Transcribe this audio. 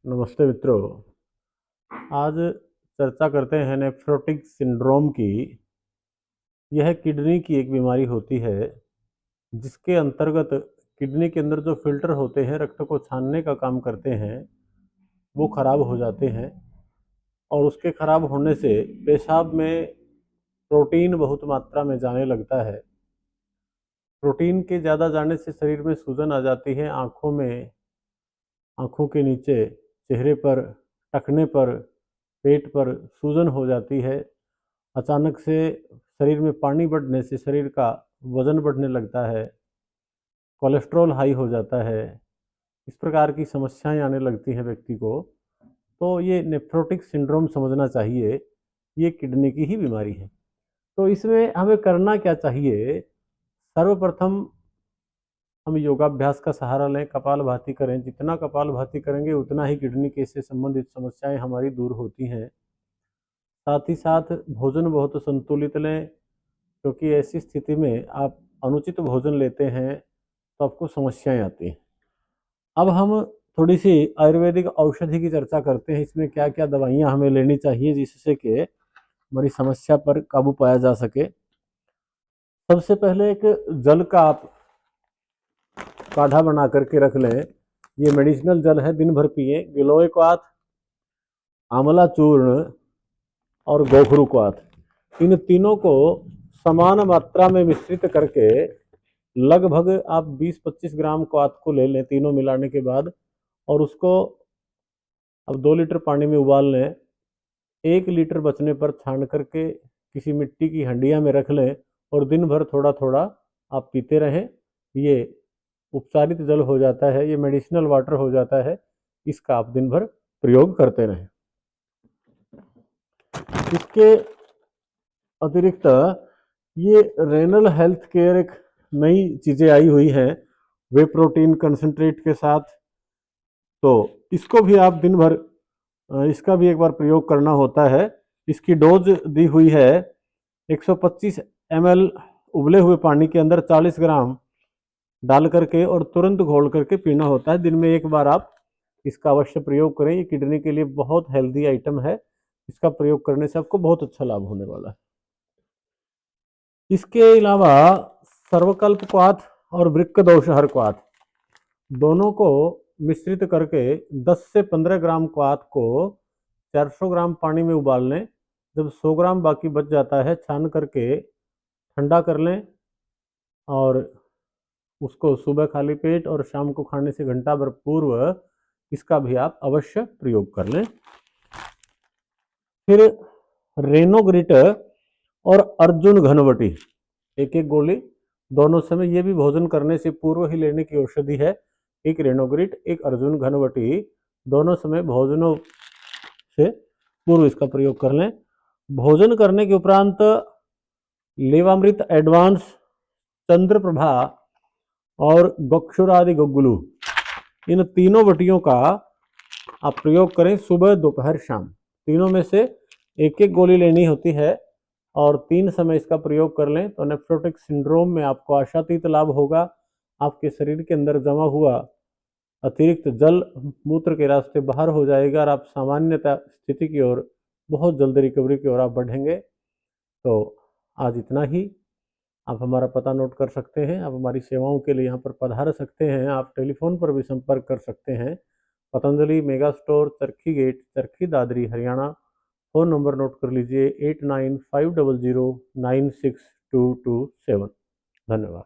नमस्ते मित्रों। आज चर्चा करते हैं नेफ्रोटिक सिंड्रोम की। यह किडनी की एक बीमारी होती है जिसके अंतर्गत किडनी के अंदर जो फिल्टर होते हैं, रक्त को छानने का काम करते हैं, वो खराब हो जाते हैं और उसके खराब होने से पेशाब में प्रोटीन बहुत मात्रा में जाने लगता है। प्रोटीन के ज़्यादा जाने से शरीर में सूजन आ जाती है, आँखों में, आँखों के नीचे, चेहरे पर, टखने पर, पेट पर सूजन हो जाती है। अचानक से शरीर में पानी बढ़ने से शरीर का वजन बढ़ने लगता है, कोलेस्ट्रॉल हाई हो जाता है। इस प्रकार की समस्याएं आने लगती हैं व्यक्ति को, तो ये नेफ्रोटिक सिंड्रोम समझना चाहिए, ये किडनी की ही बीमारी है। तो इसमें हमें करना क्या चाहिए? सर्वप्रथम हम योगाभ्यास का सहारा लें, कपालभाति करें। जितना कपालभाति करेंगे उतना ही किडनी के से संबंधित समस्याएं हमारी दूर होती हैं। साथ ही साथ भोजन बहुत संतुलित लें, क्योंकि ऐसी स्थिति में आप अनुचित भोजन लेते हैं तो आपको समस्याएं आती हैं। अब हम थोड़ी सी आयुर्वेदिक औषधि की चर्चा करते हैं। इसमें क्या क्या दवाइयां हमें लेनी चाहिए जिससे कि हमारी समस्या पर काबू पाया जा सके। सबसे पहले एक जल का आप काढ़ा बना करके रख लें। ये मेडिसिनल जल है, दिन भर पिए। गिलोय क्वाथ, आंवला चूर्ण और गोखरू क्वाथ, इन तीनों को समान मात्रा में मिश्रित करके लगभग आप 20-25 ग्राम क्वाथ को ले लें तीनों मिलाने के बाद, और उसको अब 2 लीटर पानी में उबाल लें। 1 लीटर बचने पर छान करके किसी मिट्टी की हंडिया में रख लें और दिन भर थोड़ा थोड़ा आप पीते रहें। ये उपचारित जल हो जाता है, ये मेडिसिनल वाटर हो जाता है। इसका आप दिन भर प्रयोग करते रहें। इसके अतिरिक्त ये रेनल हेल्थ केयर एक नई चीज़ें आई हुई हैं वे प्रोटीन कंसंट्रेट के साथ, तो इसको भी आप दिन भर इसका भी एक बार प्रयोग करना होता है। इसकी डोज दी हुई है 125 ml उबले हुए पानी के अंदर 40 ग्राम डाल करके और तुरंत घोल करके पीना होता है। दिन में एक बार आप इसका अवश्य प्रयोग करें। ये किडनी के लिए बहुत हेल्दी आइटम है। इसका प्रयोग करने से आपको बहुत अच्छा लाभ होने वाला है। इसके अलावा सर्वकल्प क्वाथ और वृक्कदोषहर क्वाथ, दोनों को मिश्रित करके 10 से 15 ग्राम क्वाथ को 400 ग्राम पानी में उबाल लें। जब 100 ग्राम बाकी बच जाता है, छान करके ठंडा कर लें और उसको सुबह खाली पेट और शाम को खाने से घंटा भर पूर्व इसका भी आप अवश्य प्रयोग कर लें। फिर रेनोग्रिट और अर्जुन घनवटी, एक एक गोली दोनों समय, ये भी भोजन करने से पूर्व ही लेने की औषधि है। एक रेनोग्रिट, एक अर्जुन घनवटी, दोनों समय भोजनों से पूर्व इसका प्रयोग कर लें। भोजन करने के उपरांत लेवामृत एडवांस, चंद्रप्रभा और गक्षुरादि गग्गुलू, इन तीनों वटियों का आप प्रयोग करें सुबह, दोपहर, शाम। तीनों में से एक एक गोली लेनी होती है और 3 समय इसका प्रयोग कर लें तो नेफ्रोटिक सिंड्रोम में आपको आशातीत लाभ होगा। आपके शरीर के अंदर जमा हुआ अतिरिक्त जल मूत्र के रास्ते बाहर हो जाएगा और आप सामान्यता स्थिति की ओर, बहुत जल्द रिकवरी की ओर आप बढ़ेंगे। तो आज इतना ही। आप हमारा पता नोट कर सकते हैं। आप हमारी सेवाओं के लिए यहाँ पर पधार सकते हैं। आप टेलीफोन पर भी संपर्क कर सकते हैं। Patanjali mega store, Charkhi gate, Charkhi Dadri, Haryana. Phone number note कर लीजिए 8950096227। धन्यवाद।